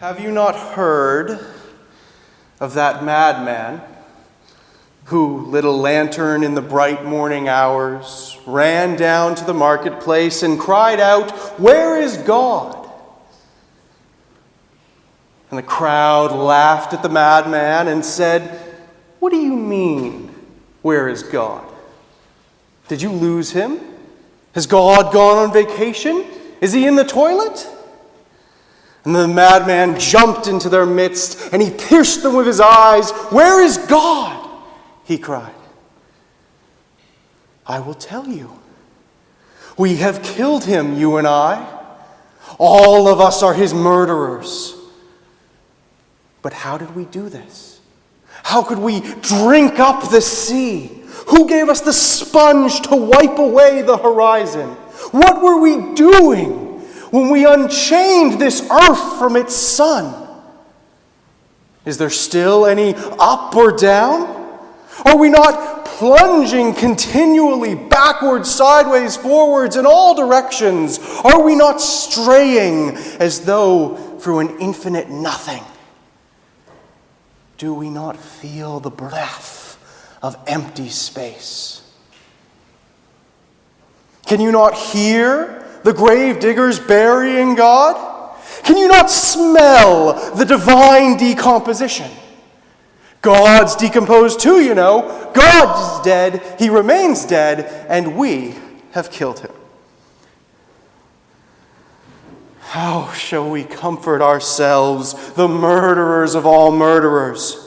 Have you not heard of that madman who lit a lantern in the bright morning hours, ran down to the marketplace and cried out, "Where is God?" And the crowd laughed at the madman and said, "What do you mean, where is God? Did you lose him? Has God gone on vacation? Is he in the toilet?" And the madman jumped into their midst, and he pierced them with his eyes. "Where is God?" he cried. "I will tell you. We have killed him, you and I. All of us are his murderers. But how did we do this? How could we drink up the sea? Who gave us the sponge to wipe away the horizon? What were we doing when we unchained this earth from its sun? Is there still any up or down? Are we not plunging continually backwards, sideways, forwards, in all directions? Are we not straying as though through an infinite nothing? Do we not feel the breath of empty space? Can you not hear the grave diggers burying God? Can you not smell the divine decomposition? God's decomposed too, you know. God is dead, he remains dead, and we have killed him. How shall we comfort ourselves, the murderers of all murderers?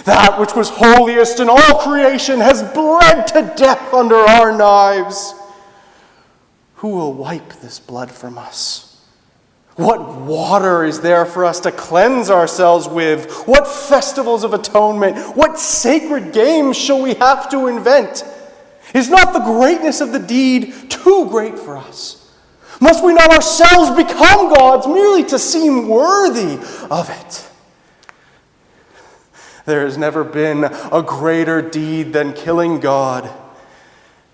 That which was holiest in all creation has bled to death under our knives. Who will wipe this blood from us? What water is there for us to cleanse ourselves with? What festivals of atonement? What sacred games shall we have to invent? Is not the greatness of the deed too great for us? Must we not ourselves become gods merely to seem worthy of it? There has never been a greater deed than killing God.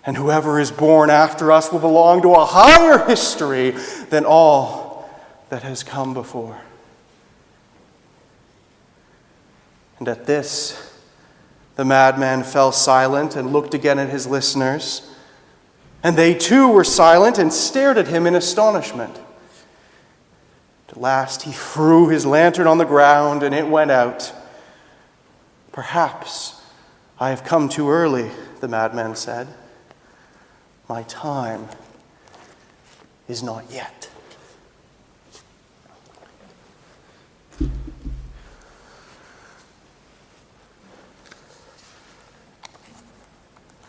And whoever is born after us will belong to a higher history than all that has come before. And at this, the madman fell silent and looked again at his listeners. And they too were silent and stared at him in astonishment. At last he threw his lantern on the ground and it went out. "Perhaps I have come too early," the madman said. "My time is not yet."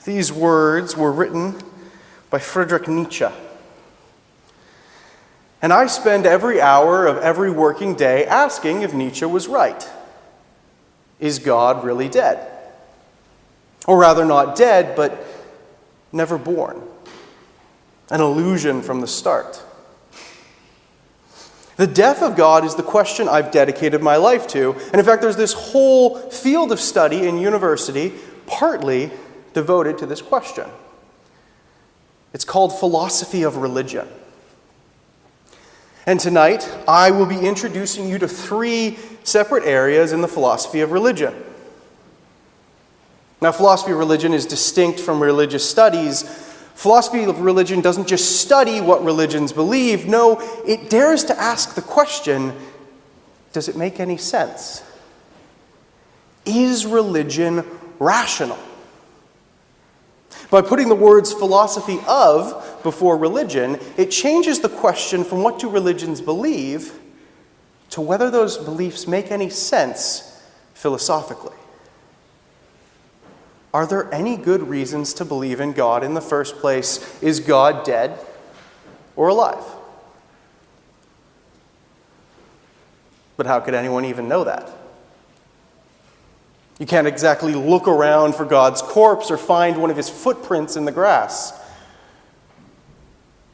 These words were written by Friedrich Nietzsche. And I spend every hour of every working day asking if Nietzsche was right. Is God really dead? Or rather, not dead, but never born. An illusion from the start. The death of God is the question I've dedicated my life to. And in fact, there's this whole field of study in university partly devoted to this question. It's called philosophy of religion. And tonight, I will be introducing you to 3 separate areas in the philosophy of religion. Now, philosophy of religion is distinct from religious studies. Philosophy of religion doesn't just study what religions believe. No, it dares to ask the question, does it make any sense? Is religion rational? By putting the words philosophy of before religion, it changes the question from what do religions believe to whether those beliefs make any sense philosophically. Are there any good reasons to believe in God in the first place? Is God dead or alive? But how could anyone even know that? You can't exactly look around for God's corpse or find one of his footprints in the grass.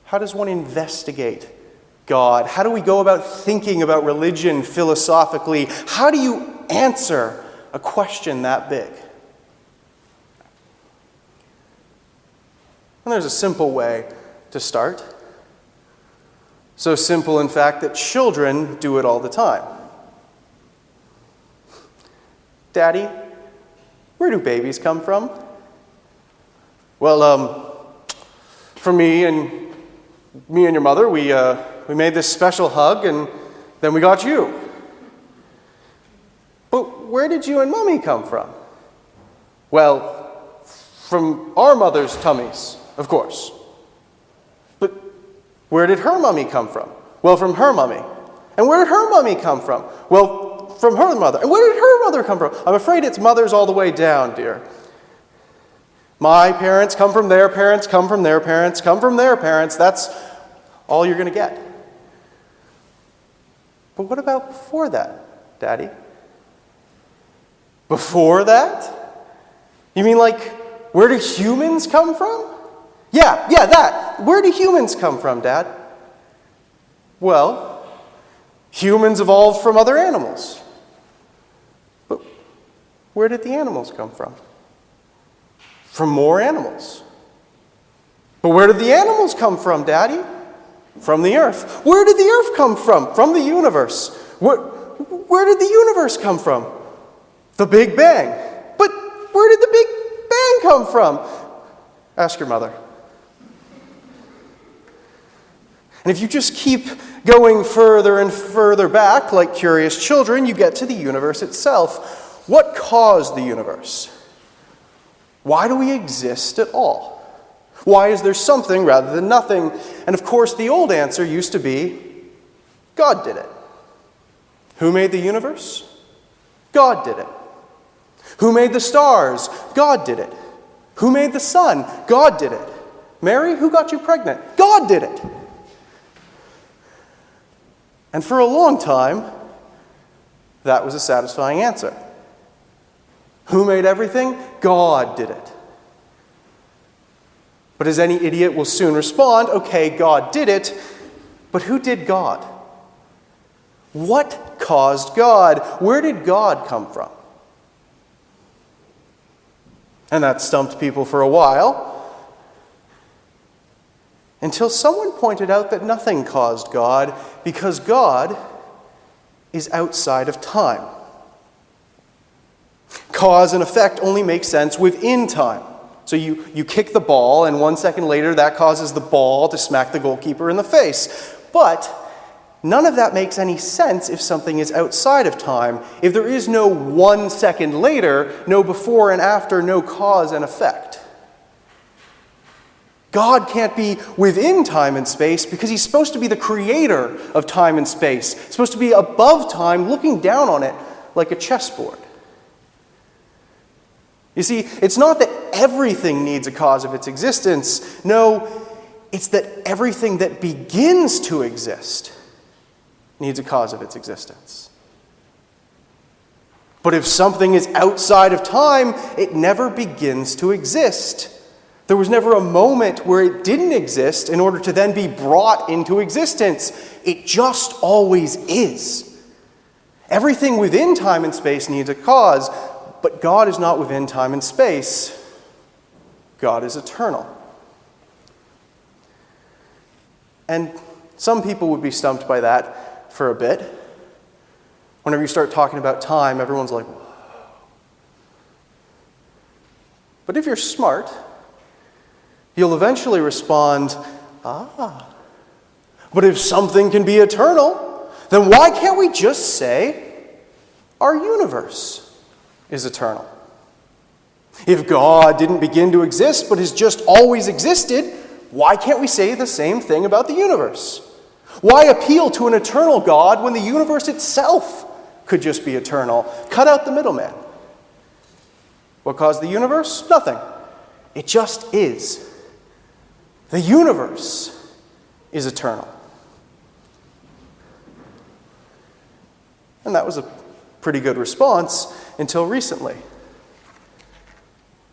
How does one investigate God? How do we go about thinking about religion philosophically? How do you answer a question that big? And there's a simple way to start. So simple, in fact, that children do it all the time. Daddy, where do babies come from? Well, for me and your mother, we made this special hug, and then we got you. But where did you and Mommy come from? Well, from our mother's tummies, of course. But where did her mummy come from? Well, from her mummy. And where did her mummy come from? Well, from her mother. And where did her mother come from? I'm afraid it's mothers all the way down, dear. My parents come from their parents, come from their parents, come from their parents. That's all you're going to get. But what about before that, Daddy? Before that? You mean like, where do humans come from? Yeah, that. Where do humans come from, Dad? Well, humans evolved from other animals. But where did the animals come from? From more animals. But where did the animals come from, Daddy? From the earth. Where did the earth come from? From the universe. Where did the universe come from? The Big Bang. But where did the Big Bang come from? Ask your mother. And if you just keep going further and further back, like curious children, you get to the universe itself. What caused the universe? Why do we exist at all? Why is there something rather than nothing? And of course, the old answer used to be, God did it. Who made the universe? God did it. Who made the stars? God did it. Who made the sun? God did it. Mary, who got you pregnant? God did it. And for a long time, that was a satisfying answer. Who made everything? God did it. But as any idiot will soon respond, okay, God did it, but who did God? What caused God? Where did God come from? And that stumped people for a while, until someone pointed out that nothing caused God, because God is outside of time. Cause and effect only make sense within time. So you kick the ball, and 1 second later that causes the ball to smack the goalkeeper in the face. But none of that makes any sense if something is outside of time. If there is no 1 second later, no before and after, no cause and effect. God can't be within time and space because he's supposed to be the creator of time and space. He's supposed to be above time, looking down on it like a chessboard. You see, it's not that everything needs a cause of its existence. No, it's that everything that begins to exist needs a cause of its existence. But if something is outside of time, it never begins to exist. There was never a moment where it didn't exist in order to then be brought into existence. It just always is. Everything within time and space needs a cause, but God is not within time and space. God is eternal. And some people would be stumped by that for a bit. Whenever you start talking about time, everyone's like, whoa. But if you're smart, you'll eventually respond, but if something can be eternal, then why can't we just say our universe is eternal? If God didn't begin to exist but has just always existed, why can't we say the same thing about the universe? Why appeal to an eternal God when the universe itself could just be eternal? Cut out the middleman. What caused the universe? Nothing. It just is. The universe is eternal. And that was a pretty good response until recently.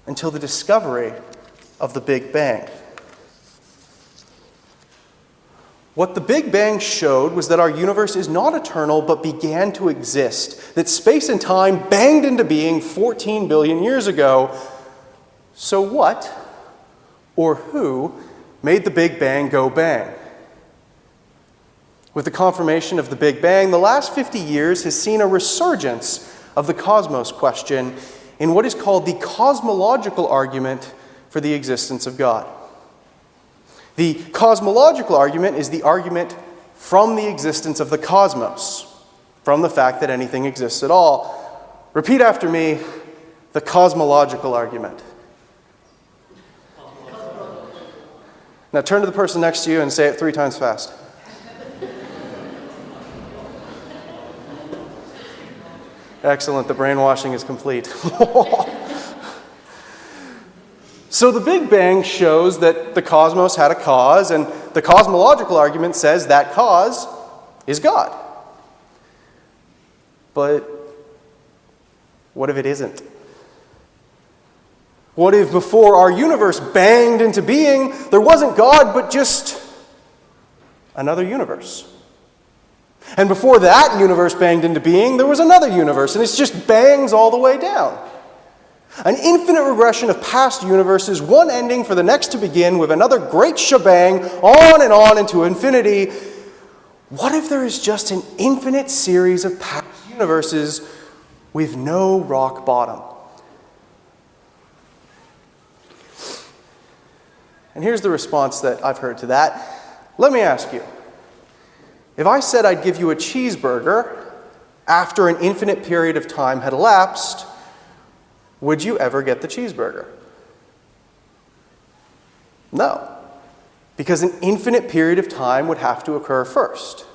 Until the discovery of the Big Bang. What the Big Bang showed was that our universe is not eternal but began to exist. That space and time banged into being 14 billion years ago. So what, or who, made the Big Bang go bang? With the confirmation of the Big Bang, the last 50 years has seen a resurgence of the cosmos question in what is called the cosmological argument for the existence of God. The cosmological argument is the argument from the existence of the cosmos, from the fact that anything exists at all. Repeat after me, the cosmological argument. Now turn to the person next to you and say it 3 times fast. Excellent, the brainwashing is complete. So the Big Bang shows that the cosmos had a cause, and the cosmological argument says that cause is God. But what if it isn't? What if before our universe banged into being, there wasn't God, but just another universe? And before that universe banged into being, there was another universe, and it just bangs all the way down. An infinite regression of past universes, one ending for the next to begin with another great shebang, on into infinity. What if there is just an infinite series of past universes with no rock bottom? And here's the response that I've heard to that. Let me ask you, if I said I'd give you a cheeseburger after an infinite period of time had elapsed, would you ever get the cheeseburger? No, because an infinite period of time would have to occur first.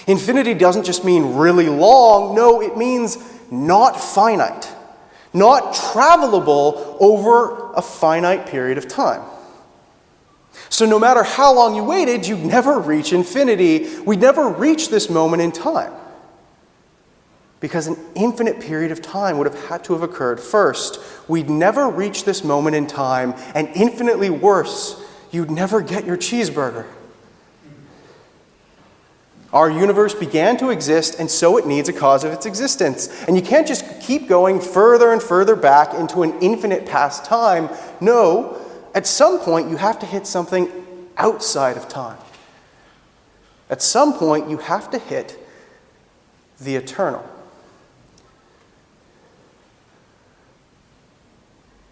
Infinity doesn't just mean really long. No, it means not finite, not travelable over a finite period of time. So no matter how long you waited, you'd never reach infinity. We'd never reach this moment in time, because an infinite period of time would have had to have occurred first. We'd never reach this moment in time, and infinitely worse, you'd never get your cheeseburger. Our universe began to exist, and so it needs a cause of its existence. And you can't just keep going further and further back into an infinite past time. No, at some point you have to hit something outside of time. At some point you have to hit the eternal.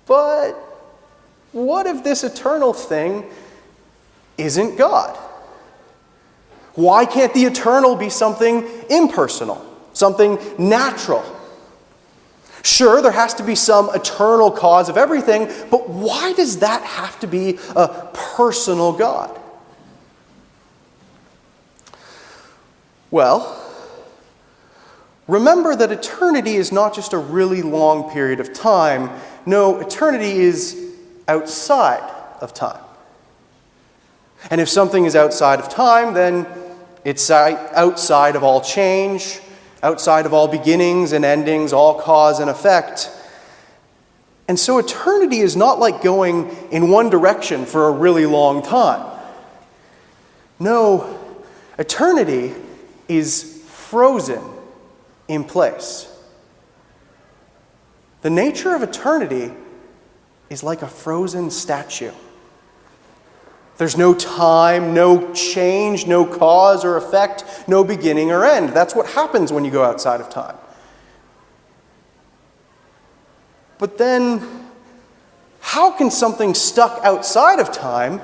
But what if this eternal thing isn't God? Why can't the eternal be something impersonal, something natural? Sure, there has to be some eternal cause of everything, but why does that have to be a personal God? Well, remember that eternity is not just a really long period of time. No, eternity is outside of time. And if something is outside of time, then it's outside of all change, outside of all beginnings and endings, all cause and effect. And so eternity is not like going in one direction for a really long time. No, eternity is frozen in place. The nature of eternity is like a frozen statue. There's no time, no change, no cause or effect, no beginning or end. That's what happens when you go outside of time. But then, how can something stuck outside of time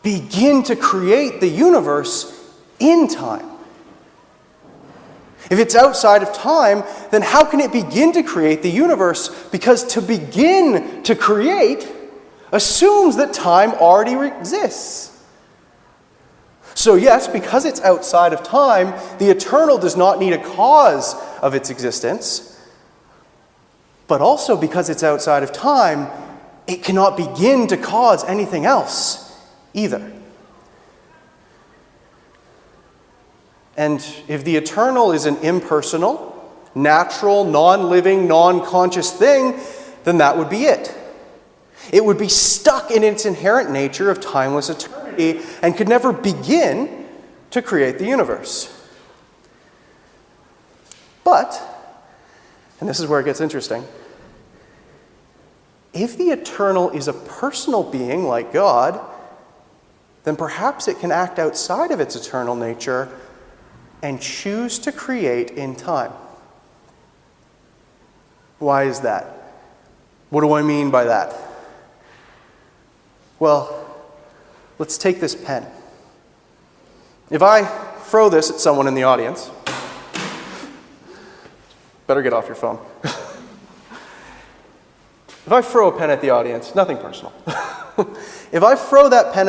begin to create the universe in time? If it's outside of time, then how can it begin to create the universe? Because to begin to create assumes that time already exists. So yes, because it's outside of time, the eternal does not need a cause of its existence. But also because it's outside of time, it cannot begin to cause anything else either. And if the eternal is an impersonal, natural, non-living, non-conscious thing, then that would be it. It would be stuck in its inherent nature of timeless eternity and could never begin to create the universe. But, and this is where it gets interesting, if the eternal is a personal being like God, then perhaps it can act outside of its eternal nature and choose to create in time. Why is that? What do I mean by that? Well, let's take this pen. If I throw this at someone in the audience, better get off your phone. If I throw a pen at the audience, nothing personal. If I throw that pen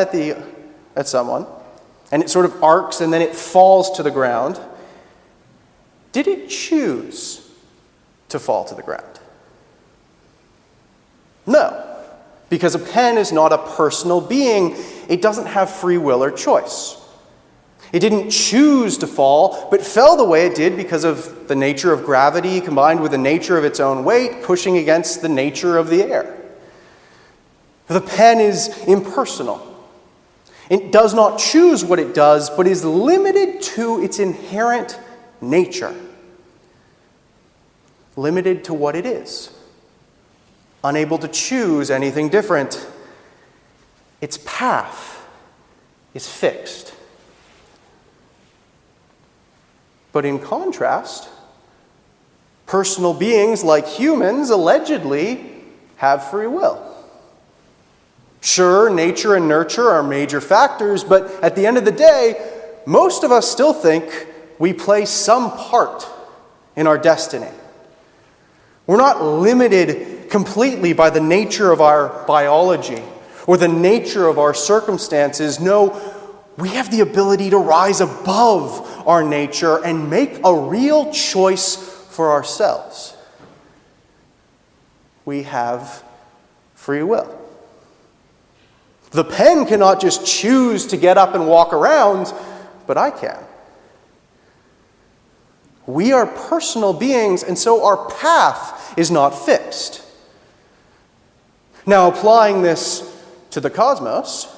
at someone, and it sort of arcs and then it falls to the ground, did it choose to fall to the ground? No, because a pen is not a personal being. It doesn't have free will or choice. It didn't choose to fall, but fell the way it did because of the nature of gravity combined with the nature of its own weight pushing against the nature of the air. The pen is impersonal. It does not choose what it does, but is limited to its inherent nature. Limited to what it is. Unable to choose anything different. Its path is fixed. But in contrast, personal beings like humans allegedly have free will. Sure, nature and nurture are major factors, but at the end of the day, most of us still think we play some part in our destiny. We're not limited completely by the nature of our biology or the nature of our circumstances. No, we have the ability to rise above our nature and make a real choice for ourselves. We have free will. The pen cannot just choose to get up and walk around, but I can. We are personal beings, and so our path is not fixed. Now, applying this to the cosmos,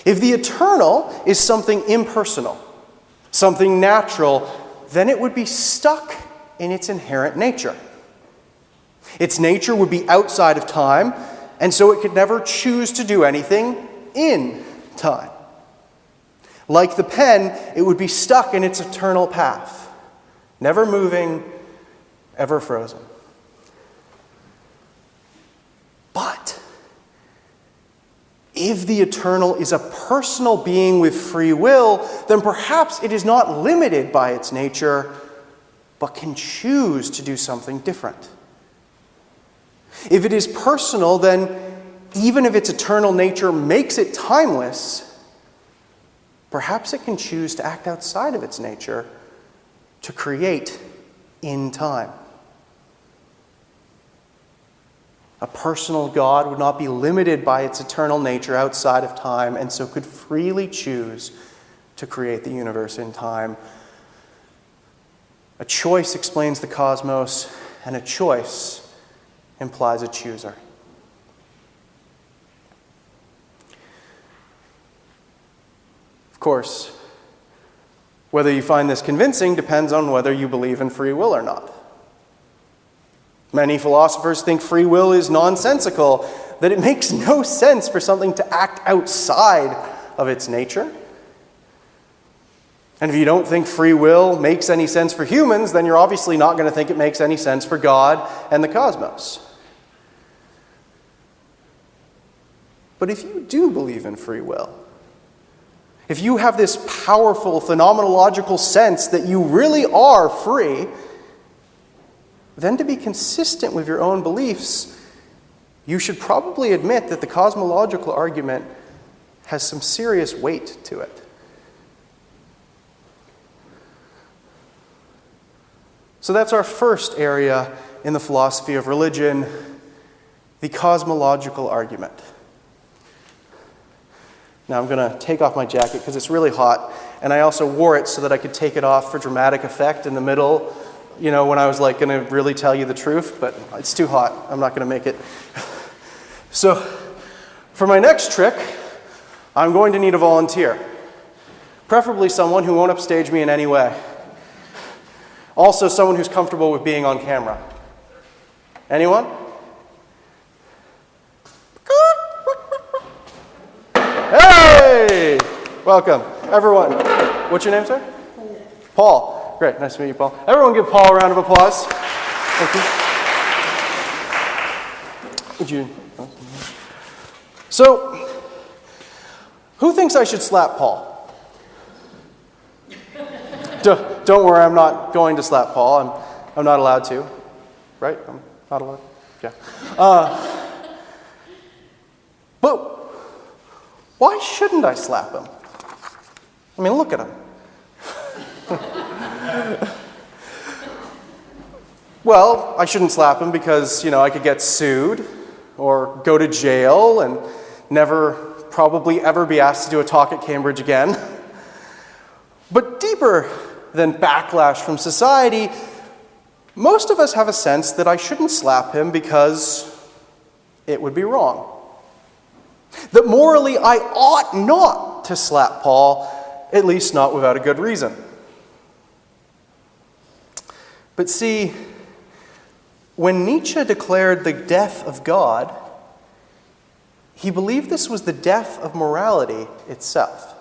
if the eternal is something impersonal, something natural, then it would be stuck in its inherent nature. Its nature would be outside of time, and so it could never choose to do anything in time. Like the pen, it would be stuck in its eternal path, never moving, ever frozen. But if the eternal is a personal being with free will, then perhaps it is not limited by its nature, but can choose to do something different. If it is personal, then even if its eternal nature makes it timeless, perhaps it can choose to act outside of its nature to create in time. A personal God would not be limited by its eternal nature outside of time, and so could freely choose to create the universe in time. A choice explains the cosmos, and a choice implies a chooser. Of course, whether you find this convincing depends on whether you believe in free will or not. Many philosophers think free will is nonsensical, that it makes no sense for something to act outside of its nature. And if you don't think free will makes any sense for humans, then you're obviously not going to think it makes any sense for God and the cosmos. But if you do believe in free will, if you have this powerful phenomenological sense that you really are free, then to be consistent with your own beliefs, you should probably admit that the cosmological argument has some serious weight to it. So that's our first area in the philosophy of religion, the cosmological argument. Now I'm going to take off my jacket because it's really hot, and I also wore it so that I could take it off for dramatic effect in the middle, when I was going to really tell you the truth, but it's too hot. I'm not going to make it. So for my next trick, I'm going to need a volunteer, preferably someone who won't upstage me in any way. Also someone who's comfortable with being on camera. Anyone? Hey! Welcome, everyone. What's your name, sir? Paul. Great, nice to meet you, Paul. Everyone give Paul a round of applause. Thank you. Would you? So, who thinks I should slap Paul? Don't worry, I'm not going to slap Paul. I'm not allowed to. Right? I'm not allowed? Yeah. But why shouldn't I slap him? I mean, look at him. Well, I shouldn't slap him because, I could get sued or go to jail and never probably ever be asked to do a talk at Cambridge again. But deeper than backlash from society, most of us have a sense that I shouldn't slap him because it would be wrong. That morally I ought not to slap Paul, at least not without a good reason. But see, when Nietzsche declared the death of God, he believed this was the death of morality itself.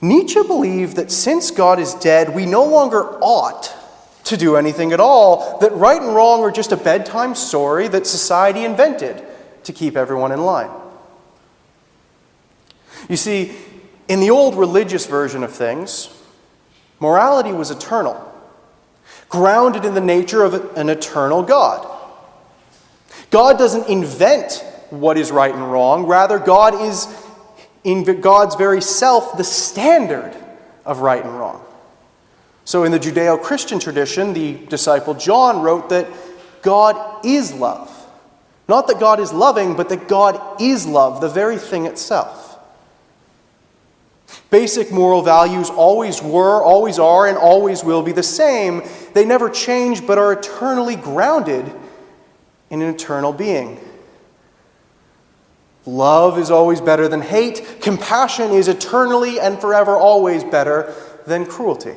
Nietzsche believed that since God is dead, we no longer ought to do anything at all, that right and wrong are just a bedtime story that society invented to keep everyone in line. You see, in the old religious version of things, morality was eternal, grounded in the nature of an eternal God. God doesn't invent what is right and wrong. Rather, God is, in God's very self, the standard of right and wrong. So in the Judeo-Christian tradition, the disciple John wrote that God is love. Not that God is loving, but that God is love, the very thing itself. Basic moral values always were, always are, and always will be the same. They never change, but are eternally grounded in an eternal being. Love is always better than hate. Compassion is eternally and forever always better than cruelty.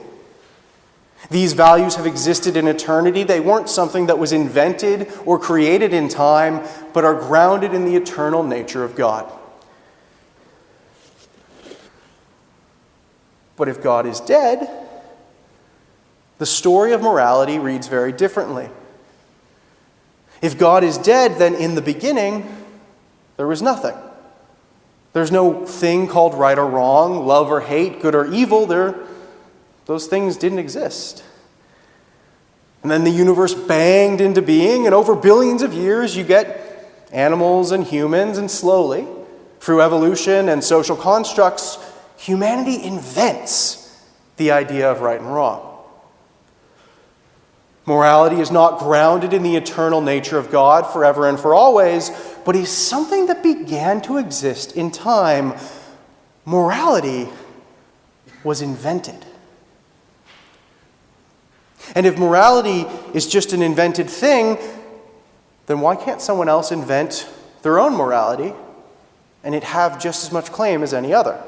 These values have existed in eternity. They weren't something that was invented or created in time, but are grounded in the eternal nature of God. But if God is dead, the story of morality reads very differently. If God is dead, then in the beginning, there was nothing. There's no thing called right or wrong, love or hate, good or evil. Those things didn't exist. And then the universe banged into being, and over billions of years you get animals and humans, and slowly, through evolution and social constructs, humanity invents the idea of right and wrong. Morality is not grounded in the eternal nature of God forever and for always, but is something that began to exist in time. Morality was invented. And if morality is just an invented thing, then why can't someone else invent their own morality and it have just as much claim as any other?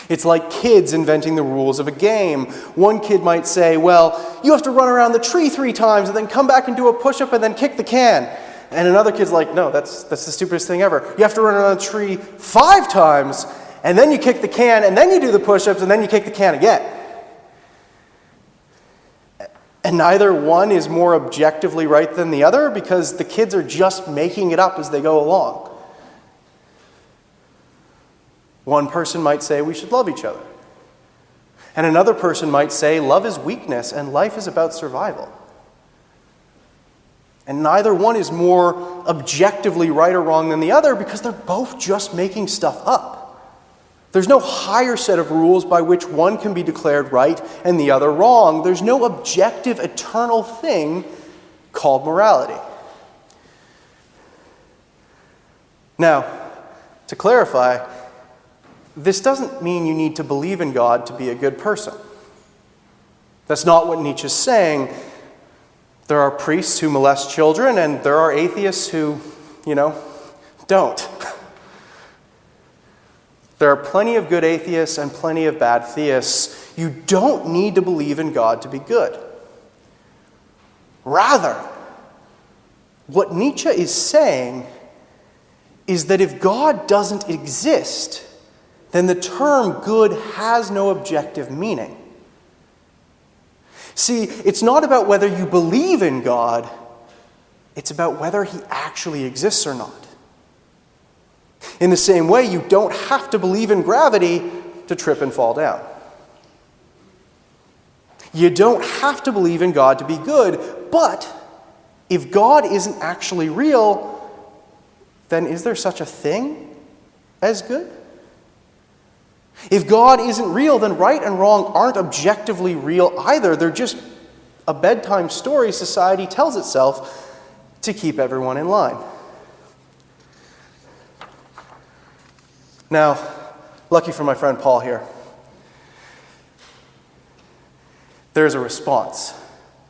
It's like kids inventing the rules of a game. One kid might say, well, you have to run around the tree 3 times and then come back and do a push-up and then kick the can. And another kid's like, no, that's the stupidest thing ever. You have to run around the tree 5 times and then you kick the can and then you do the push-ups and then you kick the can again. And neither one is more objectively right than the other because the kids are just making it up as they go along. One person might say we should love each other. And another person might say love is weakness and life is about survival. And neither one is more objectively right or wrong than the other because they're both just making stuff up. There's no higher set of rules by which one can be declared right and the other wrong. There's no objective, eternal thing called morality. Now, to clarify, this doesn't mean you need to believe in God to be a good person. That's not what Nietzsche's saying. There are priests who molest children, and there are atheists who, don't. There are plenty of good atheists and plenty of bad theists. You don't need to believe in God to be good. Rather, what Nietzsche is saying is that if God doesn't exist, then the term good has no objective meaning. See, it's not about whether you believe in God, it's about whether he actually exists or not. In the same way, you don't have to believe in gravity to trip and fall down. You don't have to believe in God to be good, but if God isn't actually real, then is there such a thing as good? If God isn't real, then right and wrong aren't objectively real either. They're just a bedtime story society tells itself to keep everyone in line. Now, lucky for my friend Paul here, there's a response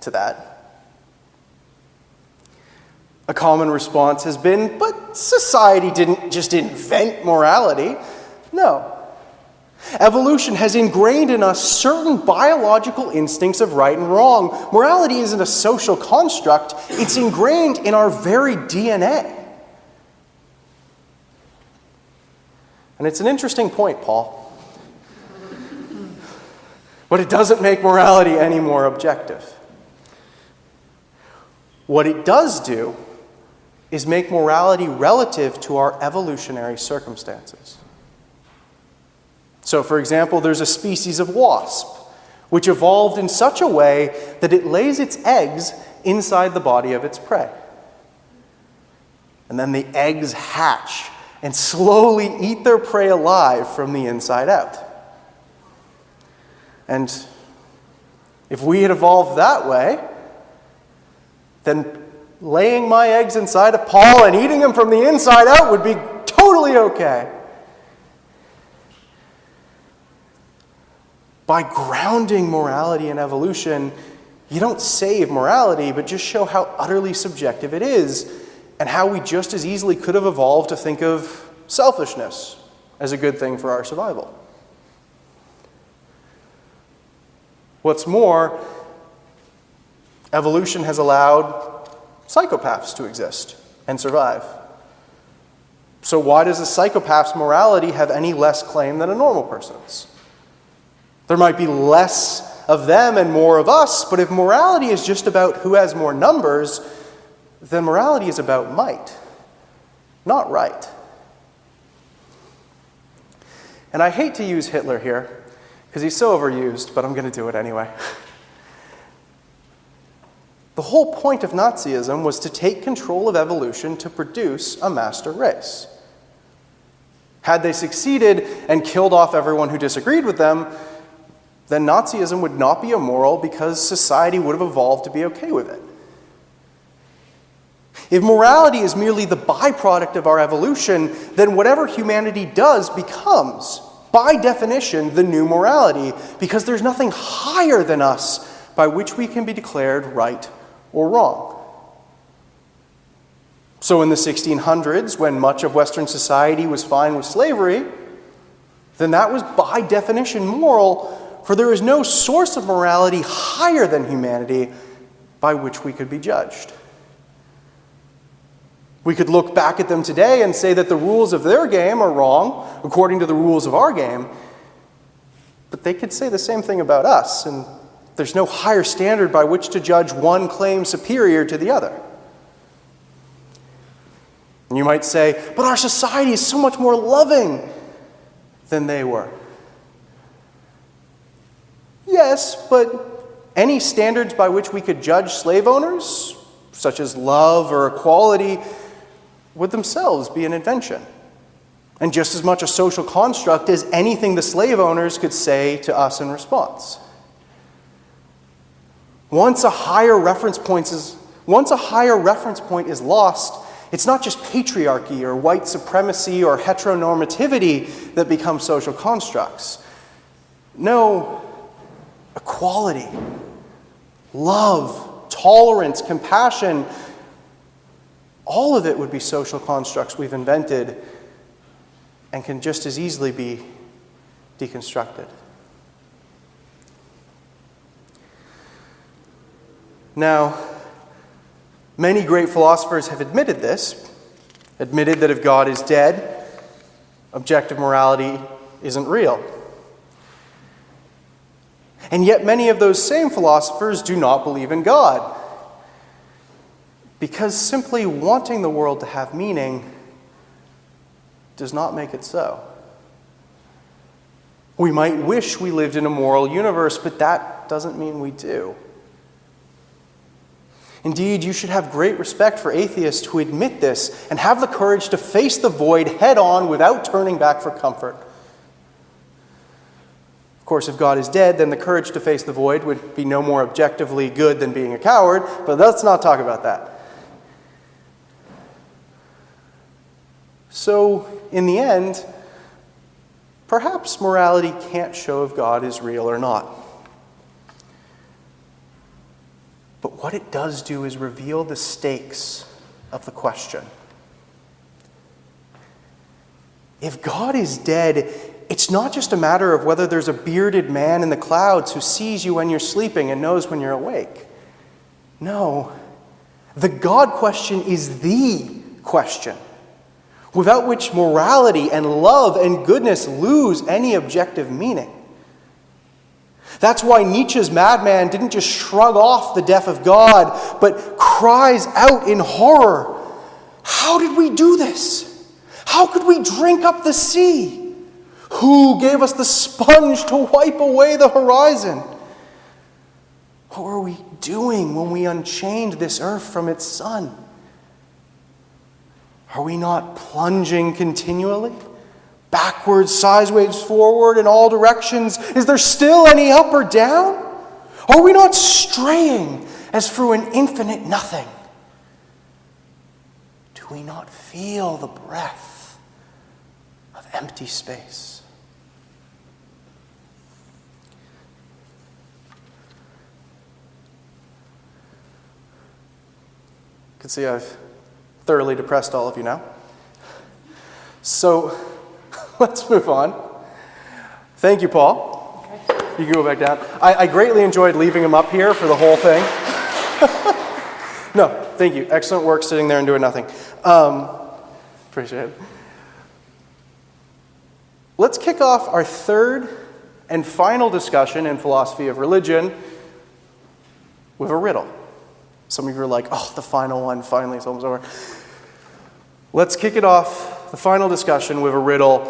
to that. A common response has been, but society didn't just invent morality. No. Evolution has ingrained in us certain biological instincts of right and wrong. Morality isn't a social construct. It's ingrained in our very DNA. And it's an interesting point, Paul. But it doesn't make morality any more objective. What it does do is make morality relative to our evolutionary circumstances. So, for example, there's a species of wasp which evolved in such a way that it lays its eggs inside the body of its prey. And then the eggs hatch and slowly eat their prey alive from the inside out. And if we had evolved that way, then laying my eggs inside of Paul and eating them from the inside out would be totally okay. By grounding morality in evolution, you don't save morality, but just show how utterly subjective it is, and how we just as easily could have evolved to think of selfishness as a good thing for our survival. What's more, evolution has allowed psychopaths to exist and survive. So why does a psychopath's morality have any less claim than a normal person's? There might be less of them and more of us, but if morality is just about who has more numbers, then morality is about might, not right. And I hate to use Hitler here, because he's so overused, but I'm going to do it anyway. The whole point of Nazism was to take control of evolution to produce a master race. Had they succeeded and killed off everyone who disagreed with them, then Nazism would not be immoral because society would have evolved to be okay with it. If morality is merely the byproduct of our evolution, then whatever humanity does becomes, by definition, the new morality, because there's nothing higher than us by which we can be declared right or wrong. So in the 1600s, when much of Western society was fine with slavery, then that was by definition moral, for there is no source of morality higher than humanity by which we could be judged. We could look back at them today and say that the rules of their game are wrong according to the rules of our game, but they could say the same thing about us, and there's no higher standard by which to judge one claim superior to the other. And you might say, but our society is so much more loving than they were. Yes, but any standards by which we could judge slave owners, such as love or equality, would themselves be an invention, and just as much a social construct as anything the slave owners could say to us in response. Once a higher reference point is lost, it's not just patriarchy or white supremacy or heteronormativity that become social constructs. No, equality, love, tolerance, compassion, all of it would be social constructs we've invented and can just as easily be deconstructed. Now, many great philosophers have admitted this, admitted that if God is dead, objective morality isn't real. And yet many of those same philosophers do not believe in God, because simply wanting the world to have meaning does not make it so. We might wish we lived in a moral universe, but that doesn't mean we do. Indeed, you should have great respect for atheists who admit this and have the courage to face the void head on without turning back for comfort. Of course, if God is dead, then the courage to face the void would be no more objectively good than being a coward, but let's not talk about that. So, in the end, perhaps morality can't show if God is real or not. But what it does do is reveal the stakes of the question. If God is dead, it's not just a matter of whether there's a bearded man in the clouds who sees you when you're sleeping and knows when you're awake. No, the God question is the question, without which morality and love and goodness lose any objective meaning. That's why Nietzsche's madman didn't just shrug off the death of God, but cries out in horror, "How did we do this? How could we drink up the sea? Who gave us the sponge to wipe away the horizon? What were we doing when we unchained this earth from its sun? Are we not plunging continually? Backwards, sideways, forward, in all directions? Is there still any up or down? Are we not straying as through an infinite nothing? Do we not feel the breath of empty space?" You can see I've thoroughly depressed all of you now. So, let's move on. Thank you, Paul. You can go back down. I greatly enjoyed leaving him up here for the whole thing. No, thank you. Excellent work sitting there and doing nothing. Appreciate it. Let's kick off our third and final discussion in philosophy of religion with a riddle. Some of you are like, "Oh, the final one, finally, it's almost over." Let's kick it off, the final discussion, with a riddle.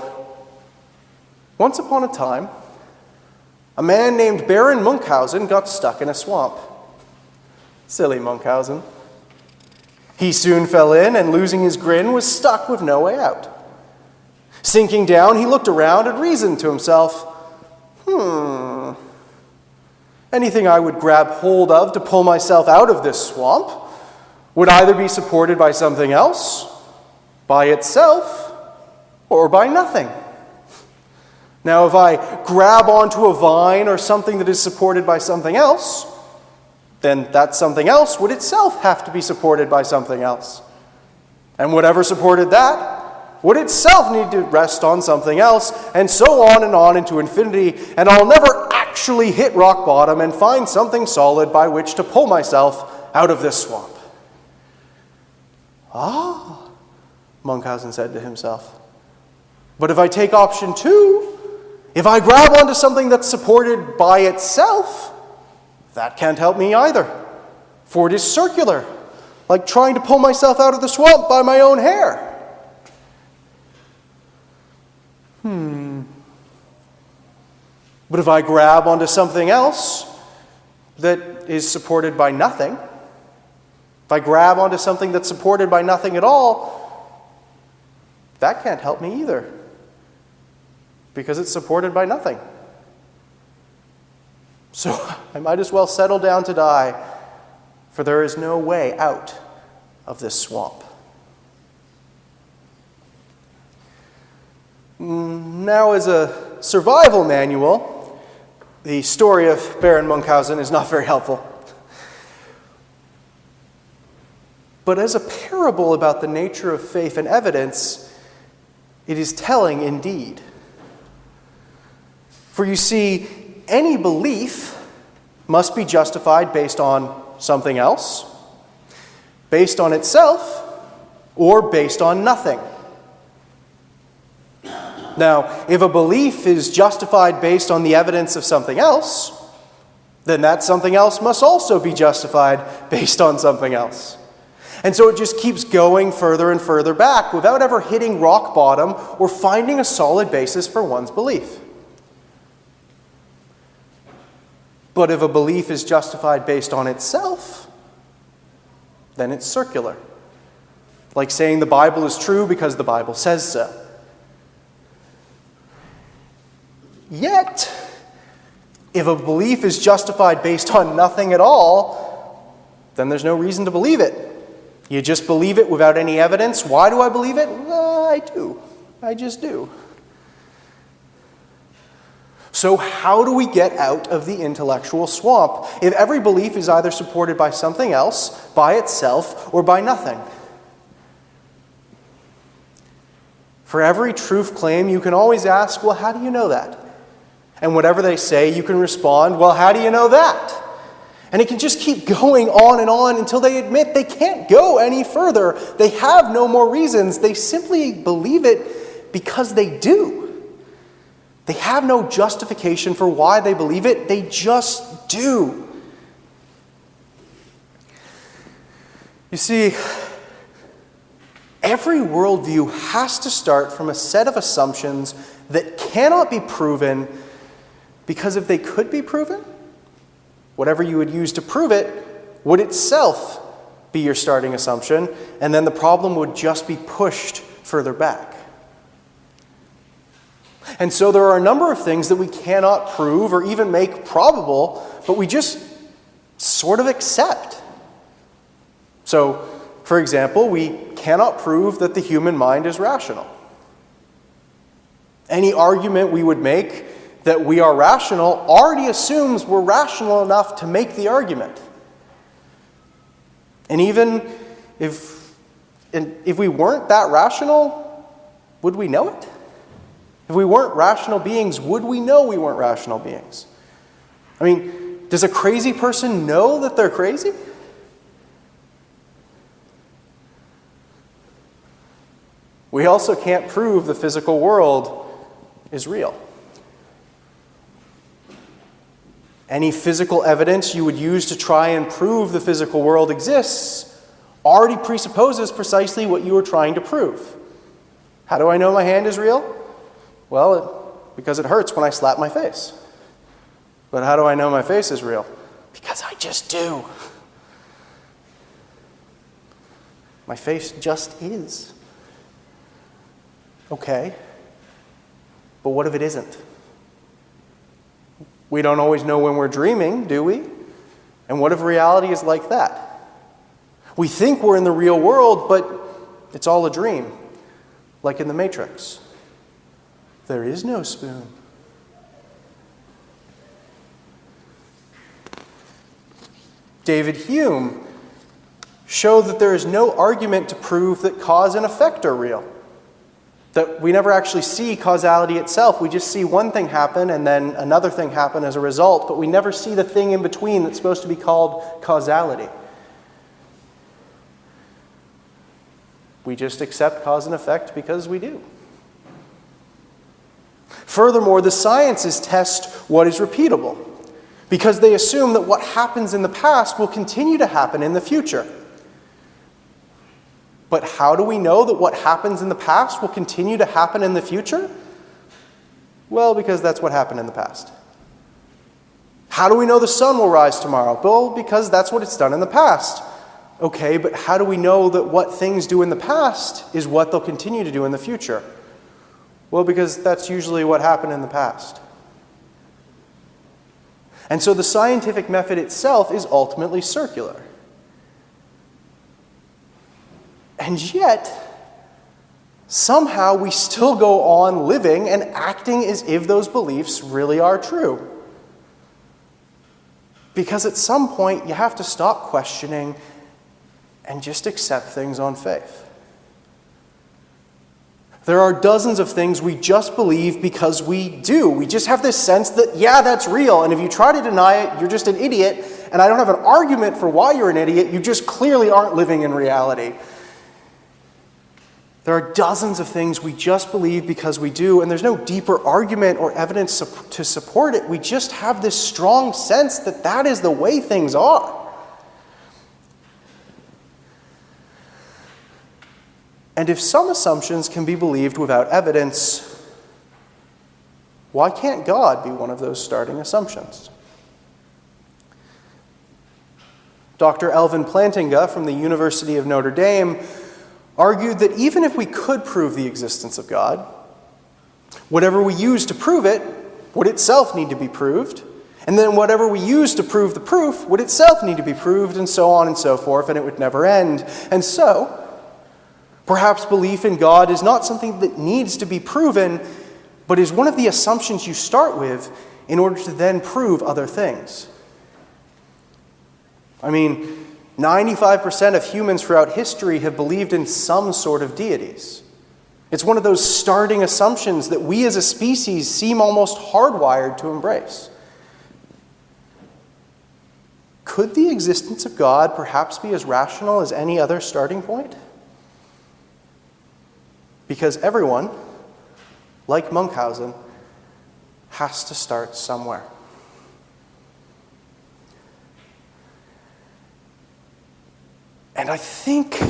Once upon a time, a man named Baron Munchausen got stuck in a swamp. Silly Munchausen. He soon fell in, and losing his grin, was stuck with no way out. Sinking down, he looked around and reasoned to himself, anything I would grab hold of to pull myself out of this swamp would either be supported by something else, by itself, or by nothing. Now, if I grab onto a vine or something that is supported by something else, then that something else would itself have to be supported by something else. And whatever supported that would itself need to rest on something else, and so on into infinity, and I'll never actually hit rock bottom and find something solid by which to pull myself out of this swamp. "Ah," Munchausen said to himself. "But if I take option 2, if I grab onto something that's supported by itself, that can't help me either, for it is circular, like trying to pull myself out of the swamp by my own hair. But if I grab onto something else that is supported by nothing, if I grab onto something that's supported by nothing at all, that can't help me either, because it's supported by nothing. So I might as well settle down to die, for there is no way out of this swamp." Now, as a survival manual, the story of Baron Munchausen is not very helpful. But as a parable about the nature of faith and evidence, it is telling indeed. For you see, any belief must be justified based on something else, based on itself, or based on nothing. Now, if a belief is justified based on the evidence of something else, then that something else must also be justified based on something else. And so it just keeps going further and further back without ever hitting rock bottom or finding a solid basis for one's belief. But if a belief is justified based on itself, then it's circular. Like saying the Bible is true because the Bible says so. Yet, if a belief is justified based on nothing at all, then there's no reason to believe it. You just believe it without any evidence. Why do I believe it? Well, I do. I just do. So how do we get out of the intellectual swamp if every belief is either supported by something else, by itself, or by nothing? For every truth claim, you can always ask, well, how do you know that? And whatever they say, you can respond, well, how do you know that? And it can just keep going on and on until they admit they can't go any further. They have no more reasons. They simply believe it because they do. They have no justification for why they believe it. They just do. You see, every worldview has to start from a set of assumptions that cannot be proven, because if they could be proven, whatever you would use to prove it would itself be your starting assumption, and then the problem would just be pushed further back. And so there are a number of things that we cannot prove or even make probable, but we just sort of accept. So, for example, we cannot prove that the human mind is rational. Any argument we would make that we are rational already assumes we're rational enough to make the argument. And even if we weren't that rational, would we know it? If we weren't rational beings, would we know we weren't rational beings? I mean, does a crazy person know that they're crazy? We also can't prove the physical world is real. Any physical evidence you would use to try and prove the physical world exists already presupposes precisely what you were trying to prove. How do I know my hand is real? Well, because it hurts when I slap my face. But how do I know my face is real? Because I just do. My face just is. Okay. But what if it isn't? We don't always know when we're dreaming, do we? And what if reality is like that? We think we're in the real world, but it's all a dream, like in the Matrix. There is no spoon. David Hume showed that there is no argument to prove that cause and effect are real. That we never actually see causality itself. We just see one thing happen and then another thing happen as a result, but we never see the thing in between that's supposed to be called causality. We just accept cause and effect because we do. Furthermore, the sciences test what is repeatable, because they assume that what happens in the past will continue to happen in the future. But how do we know that what happens in the past will continue to happen in the future? Well, because that's what happened in the past. How do we know the sun will rise tomorrow? Well, because that's what it's done in the past. Okay, but how do we know that what things do in the past is what they'll continue to do in the future? Well, because that's usually what happened in the past. And so the scientific method itself is ultimately circular. And yet, somehow we still go on living and acting as if those beliefs really are true. Because at some point, you have to stop questioning and just accept things on faith. There are dozens of things we just believe because we do. We just have this sense that, yeah, that's real. And if you try to deny it, you're just an idiot. And I don't have an argument for why you're an idiot. You just clearly aren't living in reality. There are dozens of things we just believe because we do, and there's no deeper argument or evidence to support it. We just have this strong sense that that is the way things are. And if some assumptions can be believed without evidence, why can't God be one of those starting assumptions? Dr. Elvin Plantinga from the University of Notre Dame argued that even if we could prove the existence of God, whatever we use to prove it would itself need to be proved, and then whatever we use to prove the proof would itself need to be proved, and so on and so forth, and it would never end. And so, perhaps belief in God is not something that needs to be proven, but is one of the assumptions you start with in order to then prove other things. I mean, 95% of humans throughout history have believed in some sort of deities. It's one of those starting assumptions that we as a species seem almost hardwired to embrace. Could the existence of God perhaps be as rational as any other starting point? Because everyone, like Munchausen, has to start somewhere. And I think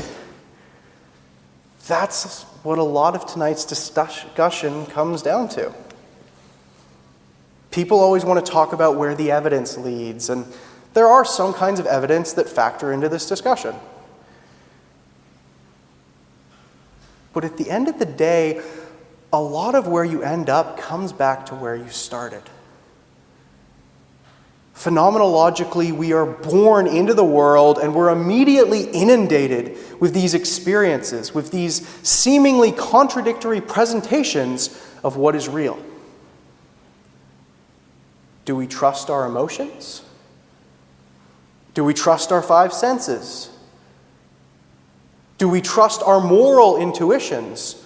that's what a lot of tonight's discussion comes down to. People always want to talk about where the evidence leads, and there are some kinds of evidence that factor into this discussion. But at the end of the day, a lot of where you end up comes back to where you started. Phenomenologically, we are born into the world and we're immediately inundated with these experiences, with these seemingly contradictory presentations of what is real. Do we trust our emotions? Do we trust our five senses? Do we trust our moral intuitions?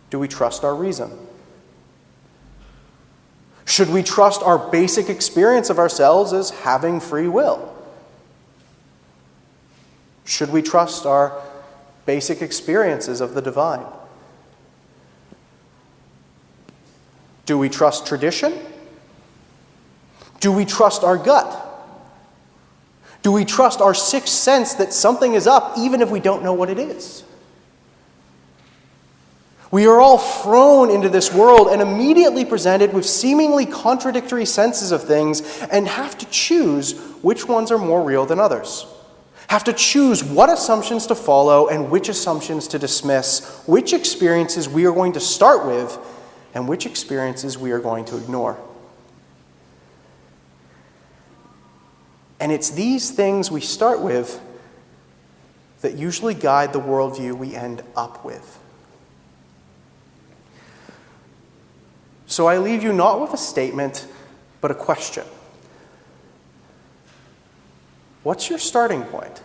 Do we trust our reason? Should we trust our basic experience of ourselves as having free will? Should we trust our basic experiences of the divine? Do we trust tradition? Do we trust our gut? Do we trust our sixth sense that something is up even if we don't know what it is? We are all thrown into this world and immediately presented with seemingly contradictory senses of things and have to choose which ones are more real than others. Have to choose what assumptions to follow and which assumptions to dismiss, which experiences we are going to start with and which experiences we are going to ignore. And it's these things we start with that usually guide the worldview we end up with. So I leave you not with a statement, but a question. What's your starting point?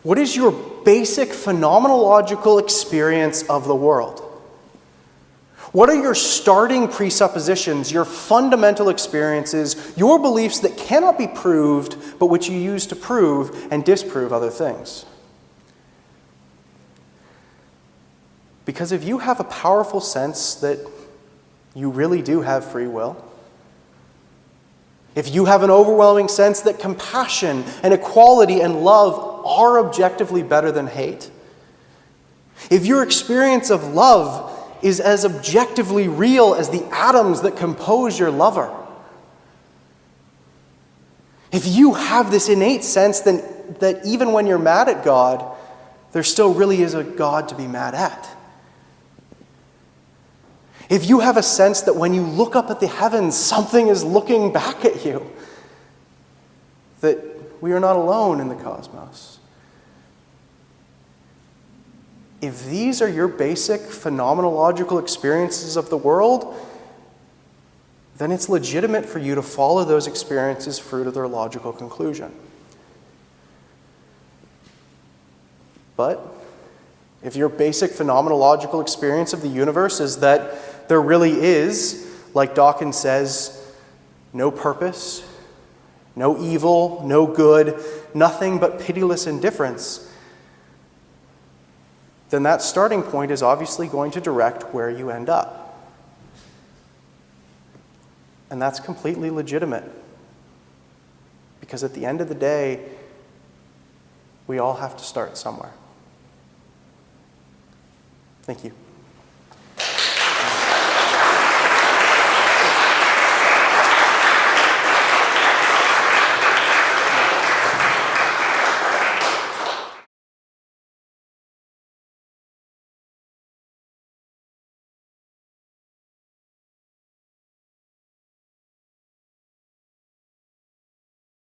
What is your basic phenomenological experience of the world? What are your starting presuppositions, your fundamental experiences, your beliefs that cannot be proved, but which you use to prove and disprove other things? Because if you have a powerful sense that you really do have free will, if you have an overwhelming sense that compassion and equality and love are objectively better than hate, if your experience of love is as objectively real as the atoms that compose your lover, if you have this innate sense that even when you're mad at God, there still really is a God to be mad at, if you have a sense that when you look up at the heavens, something is looking back at you, that we are not alone in the cosmos. If these are your basic phenomenological experiences of the world, then it's legitimate for you to follow those experiences through to their logical conclusion. But if your basic phenomenological experience of the universe is that there really is, like Dawkins says, no purpose, no evil, no good, nothing but pitiless indifference, then that starting point is obviously going to direct where you end up. And that's completely legitimate. Because at the end of the day, we all have to start somewhere. Thank you.